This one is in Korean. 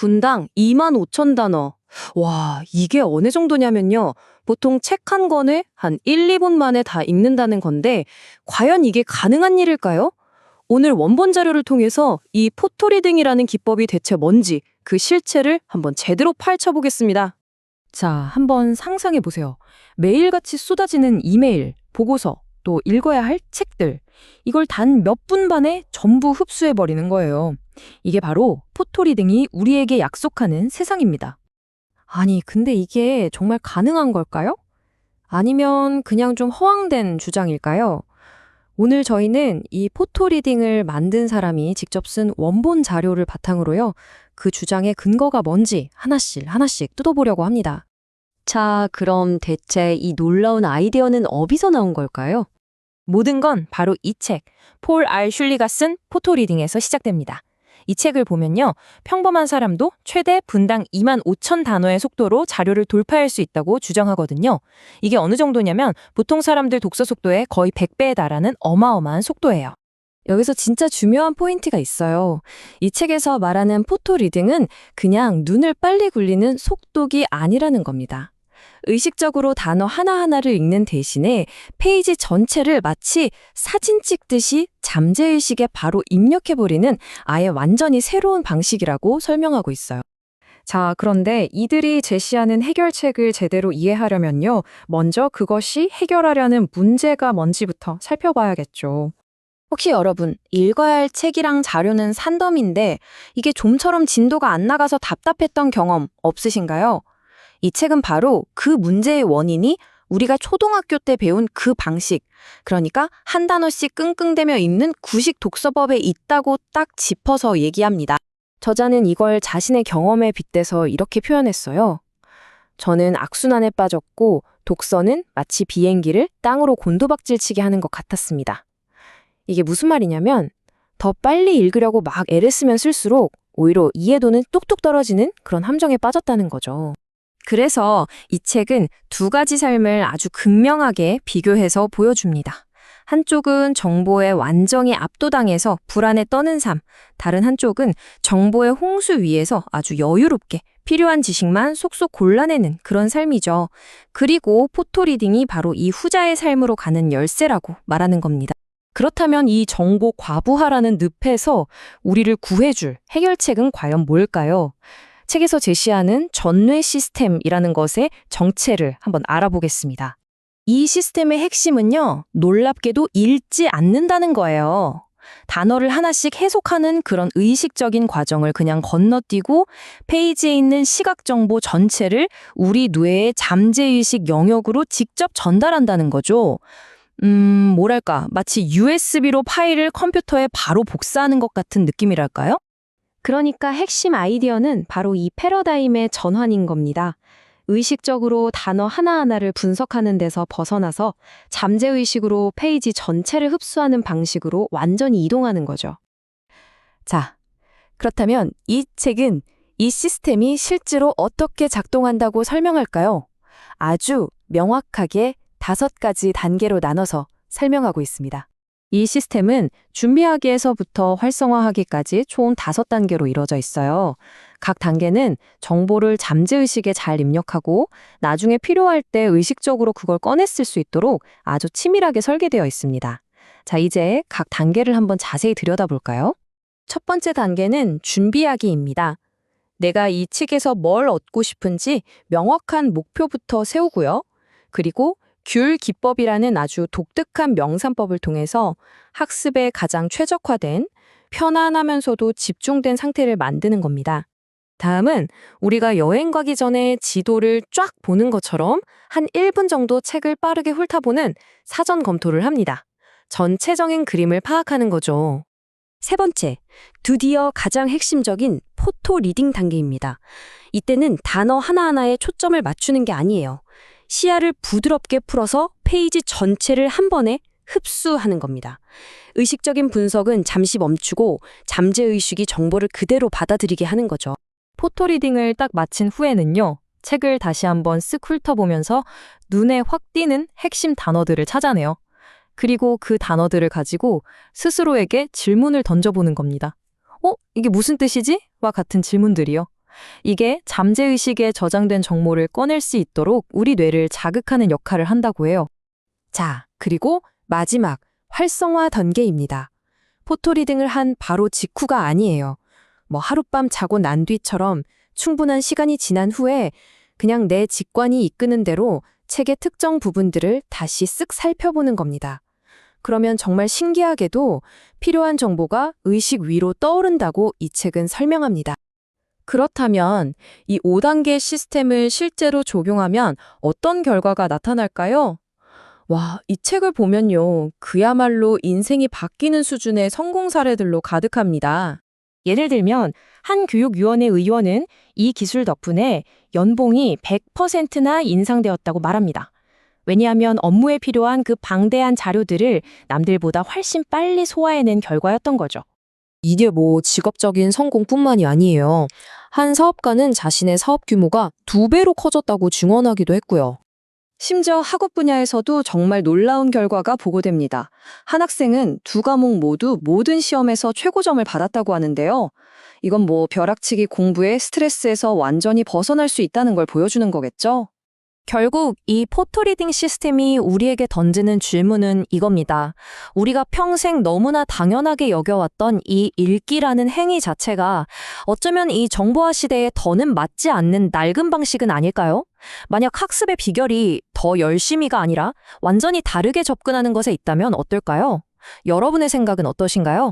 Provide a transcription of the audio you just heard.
분당 25,000단어. 와, 이게 어느 정도냐면요. 보통 책 한 권을 한 1, 2분 만에 다 읽는다는 건데, 과연 이게 가능한 일일까요? 오늘 원본 자료를 통해서 이 포토리딩이라는 기법이 대체 뭔지 그 실체를 한번 제대로 파헤쳐보겠습니다. 자, 한번 상상해 보세요. 매일같이 쏟아지는 이메일, 보고서, 또 읽어야 할 책들. 이걸 단 몇 분 만에 전부 흡수해 버리는 거예요. 이게 바로 포토리딩이 우리에게 약속하는 세상입니다. 아니, 근데 이게 정말 가능한 걸까요? 아니면 그냥 좀 허황된 주장일까요? 오늘 저희는 이 포토리딩을 만든 사람이 직접 쓴 원본 자료를 바탕으로요. 그 주장의 근거가 뭔지 하나씩 뜯어보려고 합니다. 자, 그럼 대체 이 놀라운 아이디어는 어디서 나온 걸까요? 모든 건 바로 이 책, 폴 R. 슐리가 쓴 포토리딩에서 시작됩니다. 이 책을 보면요, 평범한 사람도 최대 분당 25,000단어의 속도로 자료를 돌파할 수 있다고 주장하거든요. 이게 어느 정도냐면 보통 사람들 독서 속도의 거의 100배에 달하는 어마어마한 속도예요. 여기서 진짜 중요한 포인트가 있어요. 이 책에서 말하는 포토리딩은 그냥 눈을 빨리 굴리는 속독이 아니라는 겁니다. 의식적으로 단어 하나하나를 읽는 대신에 페이지 전체를 마치 사진 찍듯이 잠재의식에 바로 입력해버리는 아예 완전히 새로운 방식이라고 설명하고 있어요. 자, 그런데 이들이 제시하는 해결책을 제대로 이해하려면요. 먼저 그것이 해결하려는 문제가 뭔지부터 살펴봐야겠죠. 혹시 여러분, 읽어야 할 책이랑 자료는 산더미인데 이게 좀처럼 진도가 안 나가서 답답했던 경험 없으신가요? 이 책은 바로 그 문제의 원인이 우리가 초등학교 때 배운 그 방식, 그러니까 한 단어씩 끙끙대며 읽는 구식 독서법에 있다고 딱 짚어서 얘기합니다. 저자는 이걸 자신의 경험에 빗대서 이렇게 표현했어요. 저는 악순환에 빠졌고 독서는 마치 비행기를 땅으로 곤두박질치게 하는 것 같았습니다. 이게 무슨 말이냐면 더 빨리 읽으려고 막 애를 쓰면 쓸수록 오히려 이해도는 뚝뚝 떨어지는 그런 함정에 빠졌다는 거죠. 그래서 이 책은 두 가지 삶을 아주 극명하게 비교해서 보여줍니다. 한쪽은 정보에 완전히 압도당해서 불안에 떠는 삶, 다른 한쪽은 정보의 홍수 위에서 아주 여유롭게 필요한 지식만 속속 골라내는 그런 삶이죠. 그리고 포토리딩이 바로 이 후자의 삶으로 가는 열쇠라고 말하는 겁니다. 그렇다면 이 정보 과부하라는 늪에서 우리를 구해줄 해결책은 과연 뭘까요? 책에서 제시하는 전뇌 시스템이라는 것의 정체를 한번 알아보겠습니다. 이 시스템의 핵심은요, 놀랍게도 읽지 않는다는 거예요. 단어를 하나씩 해석하는 그런 의식적인 과정을 그냥 건너뛰고 페이지에 있는 시각 정보 전체를 우리 뇌의 잠재의식 영역으로 직접 전달한다는 거죠. 뭐랄까, 마치 USB로 파일을 컴퓨터에 바로 복사하는 것 같은 느낌이랄까요? 그러니까 핵심 아이디어는 바로 이 패러다임의 전환인 겁니다. 의식적으로 단어 하나하나를 분석하는 데서 벗어나서 잠재의식으로 페이지 전체를 흡수하는 방식으로 완전히 이동하는 거죠. 자, 그렇다면 이 책은 이 시스템이 실제로 어떻게 작동한다고 설명할까요? 아주 명확하게 5가지 단계로 나눠서 설명하고 있습니다. 이 시스템은 준비하기에서부터 활성화하기까지 총 5단계로 이루어져 있어요. 각 단계는 정보를 잠재의식에 잘 입력하고 나중에 필요할 때 의식적으로 그걸 꺼냈을 수 있도록 아주 치밀하게 설계되어 있습니다. 자, 이제 각 단계를 한번 자세히 들여다볼까요? 첫 번째 단계는 준비하기입니다. 내가 이 책에서 뭘 얻고 싶은지 명확한 목표부터 세우고요. 그리고 귤 기법이라는 아주 독특한 명상법을 통해서 학습에 가장 최적화된 편안하면서도 집중된 상태를 만드는 겁니다. 다음은 우리가 여행 가기 전에 지도를 쫙 보는 것처럼 한 1분 정도 책을 빠르게 훑어보는 사전 검토를 합니다. 전체적인 그림을 파악하는 거죠. 세 번째, 드디어 가장 핵심적인 포토 리딩 단계입니다. 이때는 단어 하나하나에 초점을 맞추는 게 아니에요. 시야를 부드럽게 풀어서 페이지 전체를 한 번에 흡수하는 겁니다. 의식적인 분석은 잠시 멈추고 잠재의식이 정보를 그대로 받아들이게 하는 거죠. 포토리딩을 딱 마친 후에는요, 책을 다시 한번 쓱 훑어보면서 눈에 확 띄는 핵심 단어들을 찾아내요. 그리고 그 단어들을 가지고 스스로에게 질문을 던져보는 겁니다. 이게 무슨 뜻이지? 와 같은 질문들이요. 이게 잠재의식에 저장된 정보를 꺼낼 수 있도록 우리 뇌를 자극하는 역할을 한다고 해요. 자, 그리고 마지막 활성화 단계입니다. 포토리딩을 한 바로 직후가 아니에요. 뭐 하룻밤 자고 난 뒤처럼 충분한 시간이 지난 후에 그냥 내 직관이 이끄는 대로 책의 특정 부분들을 다시 쓱 살펴보는 겁니다. 그러면 정말 신기하게도 필요한 정보가 의식 위로 떠오른다고 이 책은 설명합니다. 그렇다면 이 5단계 시스템을 실제로 적용하면 어떤 결과가 나타날까요? 와, 이 책을 보면요. 그야말로 인생이 바뀌는 수준의 성공 사례들로 가득합니다. 예를 들면 한 교육위원회 의원은 이 기술 덕분에 연봉이 100%나 인상되었다고 말합니다. 왜냐하면 업무에 필요한 그 방대한 자료들을 남들보다 훨씬 빨리 소화해낸 결과였던 거죠. 이게 뭐 직업적인 성공뿐만이 아니에요. 한 사업가는 자신의 사업 규모가 2배로 커졌다고 증언하기도 했고요. 심지어 학업 분야에서도 정말 놀라운 결과가 보고됩니다. 한 학생은 2과목 모두 모든 시험에서 최고점을 받았다고 하는데요. 이건 뭐 벼락치기 공부의 스트레스에서 완전히 벗어날 수 있다는 걸 보여주는 거겠죠? 결국 이 포토리딩 시스템이 우리에게 던지는 질문은 이겁니다. 우리가 평생 너무나 당연하게 여겨왔던 이 읽기라는 행위 자체가 어쩌면 이 정보화 시대에 더는 맞지 않는 낡은 방식은 아닐까요? 만약 학습의 비결이 더 열심히가 아니라 완전히 다르게 접근하는 것에 있다면 어떨까요? 여러분의 생각은 어떠신가요?